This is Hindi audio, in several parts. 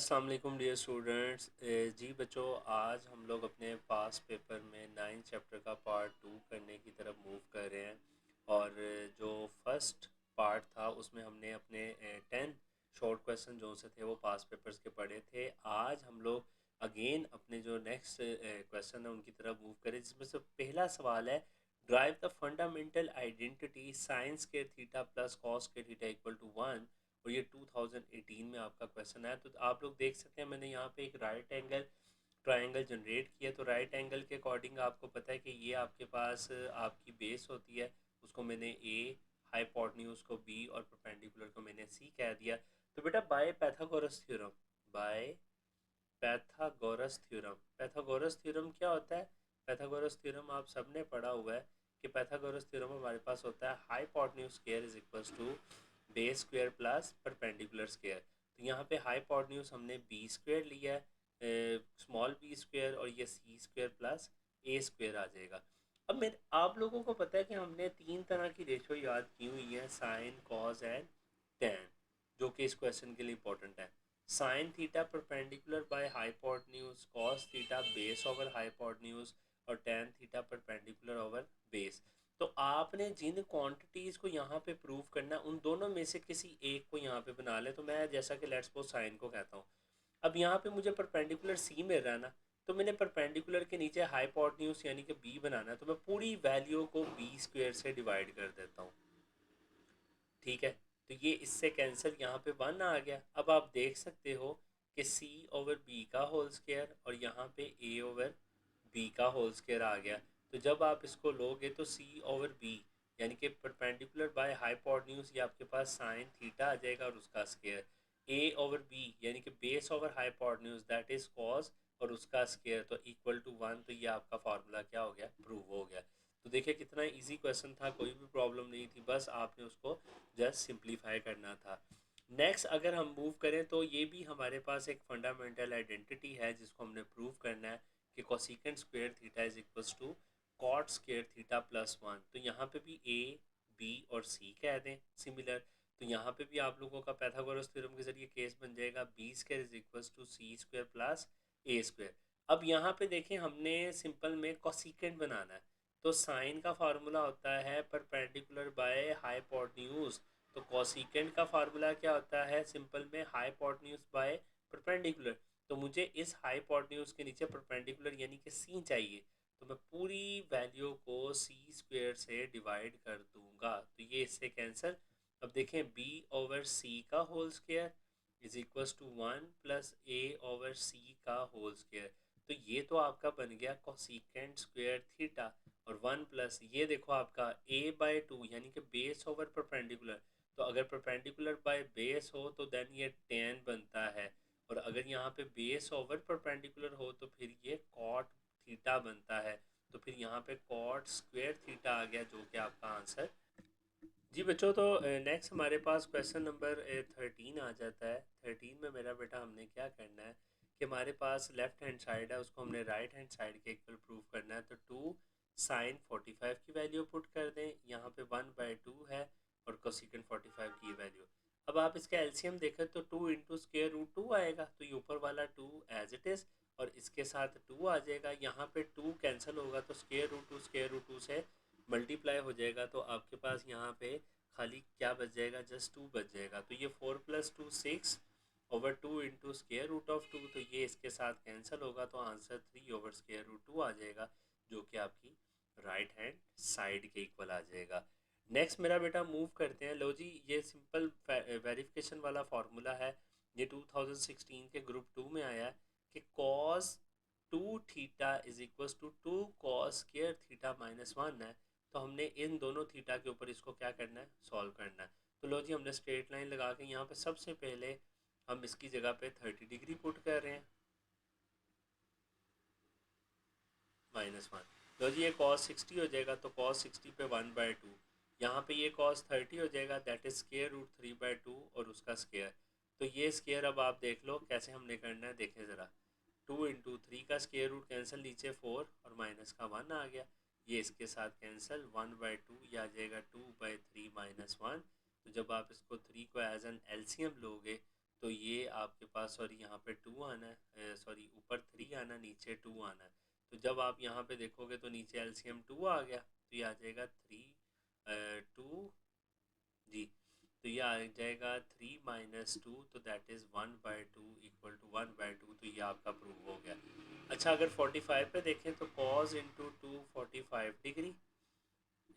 अस्सलाम वालेकुम डियर स्टूडेंट्स। जी बच्चों, आज हम लोग अपने पास पेपर में 9 चैप्टर का पार्ट 2 करने की तरफ मूव कर रहे हैं। और जो फर्स्ट पार्ट था उसमें हमने अपने 10 शॉर्ट क्वेश्चन जो से थे वो पास पेपर्स के पढ़े थे। आज हम लोग अगेन अपने जो नेक्स्ट क्वेश्चन है उनकी तरफ मूव करें, जिसमें से पहला सवाल है, drive the fundamental identity science के थीटा प्लस कॉस के थीटा इक्वल टू 1। और ये 2018 में आपका क्वेश्चन है। तो आप लोग देख सकते हैं मैंने यहाँ पे एक राइट एंगल ट्रायंगल जनरेट किया। तो राइट एंगल के अकॉर्डिंग आपको पता है कि ये आपके पास आपकी बेस होती है, उसको मैंने ए, हाइपोटेन्यूज को बी और परपेंडिकुलर को मैंने सी कह दिया। तो बेटा by Pythagoras theorem, by Pythagoras theorem क्या होता है? पैथागोरस थ्योरम आप सबने पढ़ा हुआ है कि पैथागोरस थ्योरम हमारे पास होता है hypotenuse square is equals to base square plus perpendicular square. तो यहाँ पे हाइपोटेन्यूज हमने बी स्क्वायर लिया है, स्मॉल बी स्क्वायर, और ये सी स्क्वायर प्लस ए स्क्वायर आ जाएगा। अब मेरे आप लोगों को पता है कि हमने 3 तरह की रेशो याद की हुई है, साइन, कॉस एंड टेन, जो कि इस क्वेश्चन के लिए इंपॉर्टेंट है। Sine theta perpendicular by hypotenuse, cos theta base over hypotenuse, और tan theta perpendicular over base. तो आपने जिन क्वांटिटीज़ को यहाँ पे प्रूव करना है उन दोनों में से किसी एक को यहाँ पे बना ले। तो मैं जैसा कि लेट्स सपोज साइन को कहता हूँ, अब यहाँ पे मुझे परपेंडिकुलर सी मिल रहा है ना, तो मैंने परपेंडिकुलर के नीचे हाइपोटेन्यूज यानी कि बी बनाना है, तो मैं पूरी वैल्यू को बी स्क्वायर से डिवाइड कर देता हूँ। ठीक है, तो ये इससे कैंसिल, यहाँ पे 1 आ गया। अब आप देख सकते हो कि सी ओवर बी का होल स्क्वायर और यहाँ पे ए ओवर बी का होल स्क्वायर आ गया। तो जब आप इसको लोगे तो सी ओवर बी यानी कि परपेंडिकुलर बाय हाइपोटेन्यूज, ये आपके पास साइन थीटा आ जाएगा और उसका स्क्वायर। ए ओवर बी यानी कि base over hypotenuse that is cos और उसका स्क्वायर, तो इक्वल टू 1। तो ये आपका फार्मूला क्या हो गया? प्रूव हो गया। तो देखिए कितना इजी क्वेश्चन था, कोई भी प्रॉब्लम नहीं थी, बस आपने उसको जस्ट सिंप्लीफाई करना था। नेक्स्ट अगर हम मूव करें तो ये भी हमारे पास एक फंडामेंटल आइडेंटिटी है जिसको हमने प्रूव करना है कि cosecant square theta is equals to cot square theta plus 1। तो यहाँ पे भी ए, बी और सी कह दें सिमिलर। तो यहाँ पे भी आप लोगों का पैथागोरस थ्योरम के जरिए केस बन जाएगा, b square is equals to c square plus a square. अब यहाँ पे देखें हमने सिंपल में कोसिकेंट बनाना है, तो साइन का फार्मूला होता है परपेंडिकुलर बाय हाइपोटेन्यूज। तो कोसिकेंट का फार्मूला क्या होता है? सिंपल में हाइपोटेन्यूज बाय परपेंडिकुलर। तो मुझे इस हाइपोटेन्यूज के नीचे परपेंडिकुलर यानी कि सी चाहिए, तो मैं पूरी वैल्यू को सी स्क्वायर से डिवाइड कर दूंगा, तो ये इससे कैंसिल। अब देखें बी ओवर सी का whole square is equals to 1 plus A over C का होल स्क्वायर। तो ये तो आपका बन गया कोसिकेंट स्क्वायर थीटा, और 1 प्लस ये देखो आपका a बाई 2 यानी कि बेस ओवर परपेंडिकुलर। तो अगर परपेंडिकुलर बाय बेस हो तो देन ये tan बनता है, और अगर यहाँ पे बेस ओवर परपेंडिकुलर हो तो फिर ये कॉट थीटा बनता है। तो फिर यहाँ पे कॉट स्क्वायर थीटा आ गया, जो कि आपका आंसर। जी बच्चों, तो नेक्स्ट हमारे पास क्वेश्चन नंबर 13 आ जाता है। 13 में मेरा बेटा हमने क्या करना है कि हमारे पास लेफ्ट हैंड साइड है, उसको हमने राइट हैंड साइड के इक्वल प्रूव करना है। तो 2 साइन 45 की वैल्यू पुट कर दें, यहाँ पे 1/2 है और कोसिकेंट 45 की वैल्यू। अब आप इसका एलसीएम देखें तो 2 इंटू स्क्वायर रूट 2 आएगा, तो ये ऊपर वाला 2 एज इट इज़ और इसके साथ 2 आ जाएगा। यहाँ पे 2 कैंसिल होगा तो स्क्वायर रूट टू से मल्टीप्लाई हो जाएगा। तो आपके पास यहाँ पे खाली क्या बच जाएगा? जस्ट 2 बच जाएगा। तो ये 4 plus 2 6 over 2 into square root of 2, तो ये इसके साथ कैंसिल होगा, तो आंसर 3 ओवर स्क्वायर रूट 2 आ जाएगा, जो कि आपकी राइट हैंड साइड के इक्वल आ जाएगा। नेक्स्ट मेरा बेटा मूव करते हैं। लो जी, ये सिंपल वेरिफिकेशन वाला फार्मूला है, ये 2016 के ग्रुप 2 में आया है कि cos 2 theta is equal to 2 cos square theta minus 1 है। तो हमने इन दोनों थीटा के ऊपर इसको क्या करना है? सॉल्व करना है। तो लो जी, हमने स्ट्रेट लाइन लगा के यहाँ पे सबसे पहले हम इसकी जगह पे 30 डिग्री पुट कर रहे हैं, -1। लो जी, ये cos 60 हो जाएगा, तो cos 60 पे 1/2, यहाँ पे ये cos 30 हो जाएगा, दैट इज स्क्वायर रूट 3/2 और उसका स्क्वायर। तो ये स्क्वायर अब आप देख लो कैसे हमने करना है, देखें ज़रा। 2 इंटू 3 का स्क्वायर रूट कैंसिल, नीचे 4 और माइनस का 1 आ गया, ये इसके साथ कैंसिल, 1/2 ये आ जाएगा 2/3 -1। तो जब आप इसको 3 को एज एन एलसीएम लोगे तो ये आपके पास सॉरी यहाँ पे 2 आना है, सॉरी ऊपर 3 आना, नीचे 2 आना है। तो जब आप यहाँ पे देखोगे तो नीचे एलसीएम 2 आ गया, तो ये आ जाएगा 2 जी। तो ये आ जाएगा 3 माइनस 2, तो दैट इज़ 1/2 इक्वल टू 1/2। तो ये आपका प्रूव हो गया। अच्छा, अगर 45 पे देखें तो cos into 2 45 degree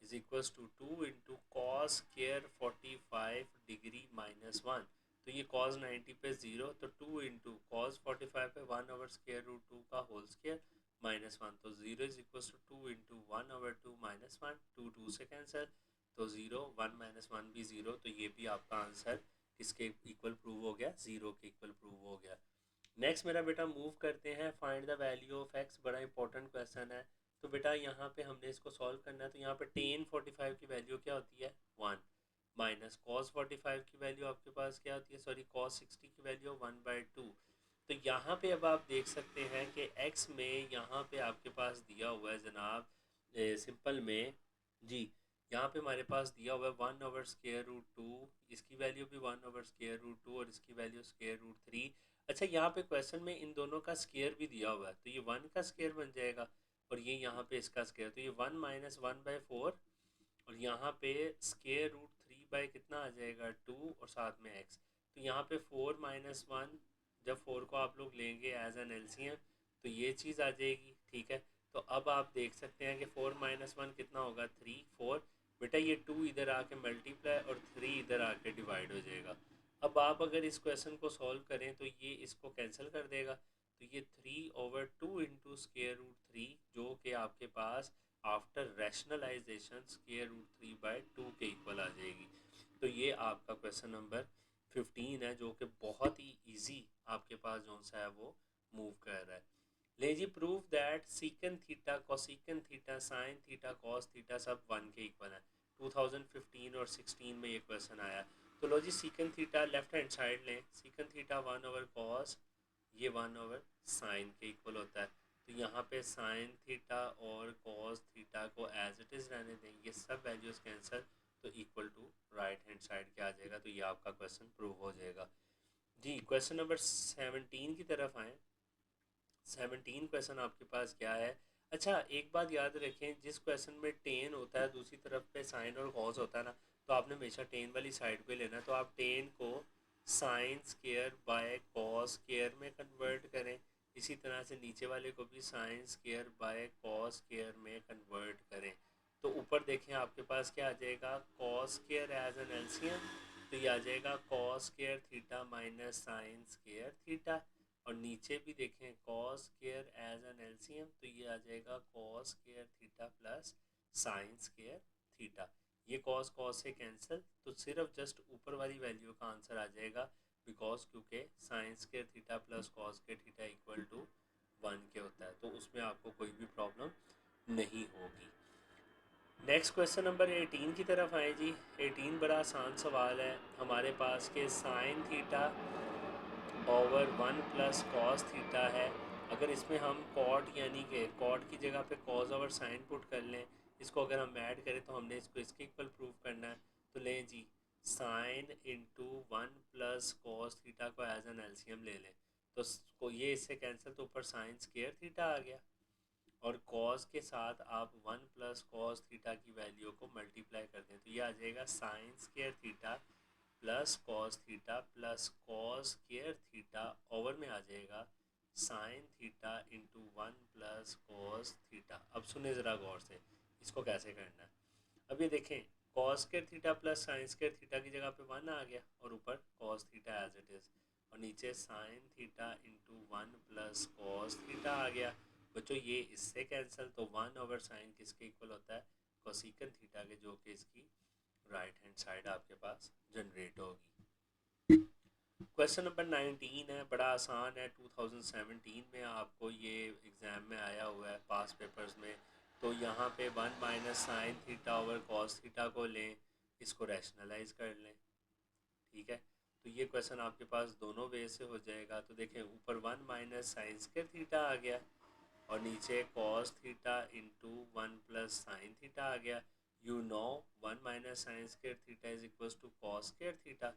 is equals to 2 into cos square 45 degree minus 1। तो ये cos 90 पे 0, तो 2 इंटू कॉस 45 पे 1/√2 का होल स्केयर माइनस 1। तो 0 is equals to 2 into 1/2 minus 1, 2 2 से कैंसिल, तो 0 1 माइनस 1 भी 0। तो ये भी आपका आंसर किसके इक्वल प्रूव हो गया? 0 के इक्वल प्रूव हो गया। नेक्स्ट मेरा बेटा मूव करते हैं, find the value of x. बड़ा इंपॉर्टेंट क्वेश्चन है। तो बेटा यहाँ पे हमने इसको सॉल्व करना है। तो यहाँ पे टेन 45 की वैल्यू क्या होती है? 1 माइनस कॉस 45 की वैल्यू आपके पास क्या होती है? सॉरी, कॉस 60 की वैल्यू 1/2। तो यहाँ पे अब आप देख सकते हैं कि एक्स में यहाँ पे आपके पास दिया हुआ है जनाब, सिंपल में जी, यहाँ पे हमारे पास दिया हुआ है 1/√2, इसकी वैल्यू भी 1/√2 और इसकी वैल्यू √3। अच्छा, यहाँ पे क्वेश्चन में इन दोनों का स्केयर भी दिया हुआ है, तो ये 1 का स्केयर बन जाएगा और ये यहाँ पे इसका स्केयर, तो ये 1 माइनस 1/4 और यहाँ पे √3 कितना आ जाएगा? 2 और साथ में x। तो यहाँ पे 4 माइनस 1, जब 4 को आप लोग लेंगे एज एन एलसीएम तो ये चीज़ आ जाएगी। ठीक है, तो अब आप देख सकते हैं कि 4 माइनस 1 कितना होगा? 3 4। बेटा ये 2 इधर आके मल्टीप्लाई और 3 इधर आके डिवाइड हो जाएगा। अब आप अगर इस क्वेश्चन को सॉल्व करें तो ये इसको कैंसिल कर देगा, तो ये 3/2 इंटू √3 जो कि आपके पास आफ्टर रैशनलाइजेशन √3/2 के इक्वल आ जाएगी। तो ये आपका क्वेश्चन नंबर 15 है, जो कि बहुत ही इजी आपके पास जो सा है वो मूव कर रहा है। ले जी, prove that secant theta cosecant theta sine theta cos theta सब 1 के इक्वल है। 2015 और 16 में ये क्वेश्चन आया। तो लो जी, सीकन थीटा लेफ्ट हैंड साइड लें, सीकन थीटा 1/cos, ये 1/sin के इक्वल होता है। तो यहाँ पे साइन थीटा और कॉस थीटा को एज इट इज़ रहने दें, ये सब वैल्यूज़ कैंसिल, तो equal to right hand side क्या आ जाएगा? तो ये आपका क्वेश्चन प्रूव हो जाएगा जी। क्वेश्चन नंबर 17 की तरफ आएँ। 17 क्वेश्चन आपके पास क्या है? अच्छा, एक बात याद रखें, जिस क्वेश्चन में टेन होता है दूसरी तरफ पे साइन और कॉस होता है ना, तो आपने हमेशा टेन वाली साइड पे लेना। तो आप टेन को sine square by cos square में कन्वर्ट करें, इसी तरह से नीचे वाले को भी sine square by cos square में कन्वर्ट करें। तो ऊपर देखें आपके पास क्या आ जाएगा? Cos square as an LCM, तो ये आ जाएगा cos square theta minus sine square theta. और नीचे भी देखें cos square as an LCM, तो ये आ जाएगा cos square theta plus sine square theta. ये कॉस कॉस से कैंसिल, तो सिर्फ जस्ट ऊपर वाली वैल्यू का आंसर आ जाएगा, बिकॉज क्योंकि sine square theta plus cos square theta equal to 1 के होता है, तो उसमें आपको कोई भी प्रॉब्लम नहीं होगी। नेक्स्ट क्वेश्चन नंबर 18 की तरफ आए जी। 18 बड़ा आसान सवाल है हमारे पास के sine theta over 1 plus cos theta है। अगर इसमें हम कॉट यानी कि कॉट की जगह पे कॉस ओवर साइन पुट कर लें, इसको अगर हम ऐड करें तो हमने इसको इसके इक्वल प्रूव करना है। तो लें जी, sine into 1 plus cos theta को एज एन एलसीएम ले लें, तो ये इससे कैंसिल, तो ऊपर साइन स्केयर थीटा आ गया और कॉस के साथ आप 1 प्लस कॉस थीटा की वैल्यू को मल्टीप्लाई कर दें, तो ये आ जाएगा sign square theta plus cos theta plus cos square theta over में आ जाएगा sign theta into 1 plus cos theta. अब सुने ज़रा गौर से, इसको कैसे करना है। अब ये देखें, cos square theta plus sine square theta की जगह पे 1 आ गया और ऊपर cos theta as it is, और नीचे sine theta into 1 plus cos theta आ गया। बच्चों ये इससे कैंसिल, तो 1 ओवर साइन किसके इक्वल होता है? कोसिकन थीटा के, जो कि इसकी राइट हैंड साइड आपके पास जनरेट होगी। क्वेश्चन नंबर 19 है, बड़ा आसान है, 2017 में आपको ये एग्ज़ाम में आया हुआ है पास पेपर्स में। तो यहाँ पे 1 minus sine theta over cos theta को लें, इसको रैशनलाइज कर लें। ठीक है, तो ये क्वेश्चन आपके पास दोनों वे से हो जाएगा। तो देखें, ऊपर 1 माइनस साइन स्क्वायर थीटा आ गया और नीचे cos theta into 1 plus sine theta आ गया। You know 1 minus sine square theta is equals to cos square theta.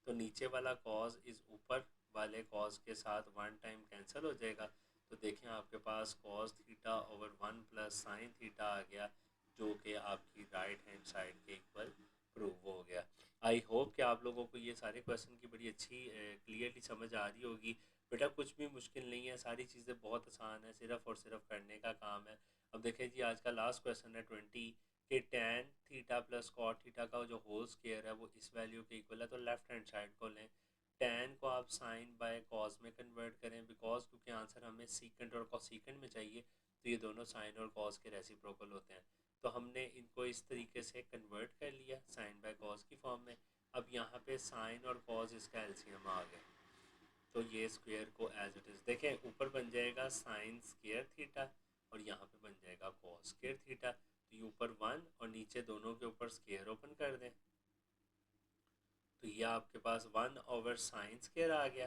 तो नीचे वाला कॉज इस ऊपर वाले कॉज के साथ वन टाइम कैंसिल हो जाएगा। तो देखें आपके पास cos theta over 1 plus sine theta आ गया, जो कि आपकी राइट हैंड साइड के इक्वल प्रूव हो गया। आई होप कि आप लोगों को ये सारे क्वेश्चन की बड़ी अच्छी क्लियरली समझ आ रही होगी। बेटा कुछ भी मुश्किल नहीं है, सारी चीज़ें बहुत आसान है, सिर्फ और सिर्फ करने का काम है। अब देखें जी, आज का लास्ट क्वेश्चन है 20 कि tan theta plus cot theta का जो होल स्क्वायर है वो इस वैल्यू के इक्वल है। तो लेफ्ट हैंड साइड को लें, tan को आप साइन बाय कॉस में कन्वर्ट करें, बिकॉज क्योंकि आंसर हमें सीकेंट और कॉसिकेंट में चाहिए, तो ये दोनों साइन और कॉस के रेसिप्रोकल होते हैं। तो हमने इनको इस तरीके से कन्वर्ट कर लिया साइन बाय कॉस की फॉर्म में। अब यहाँ पे साइन और कॉस इसका एलसीएम आ गया, तो ये स्क्वायर को एज इट इज़ देखें, ऊपर बन जाएगा साइन स्क्वायर थीटा और यहाँ पे बन जाएगा कॉस स्क्वायर थीटा। तो ये ऊपर 1 और नीचे दोनों के ऊपर स्क्वायर ओपन कर दें, तो ये आपके पास 1 ओवर साइन स्क्वायर आ गया,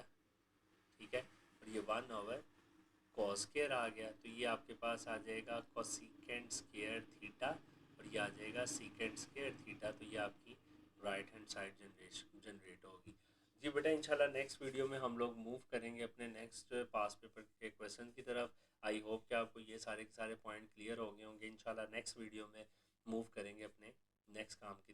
ठीक है, और ये 1 ओवर कॉस स्क्वायर आ गया। तो ये आपके पास आ जाएगा कोसिकेंट स्क्वायर थीटा और ये आ जाएगा सीकेंट स्क्वायर थीटा। तो ये आपकी राइट हैंड साइड जनरेट होगी। जी बेटा, इंशाल्लाह नेक्स्ट वीडियो में हम लोग मूव करेंगे अपने नेक्स्ट पास पेपर के क्वेश्चन की तरफ। आई होप कि आपको ये सारे के सारे पॉइंट क्लियर हो गए होंगे। इंशाल्लाह नेक्स्ट वीडियो में मूव करेंगे अपने नेक्स्ट काम की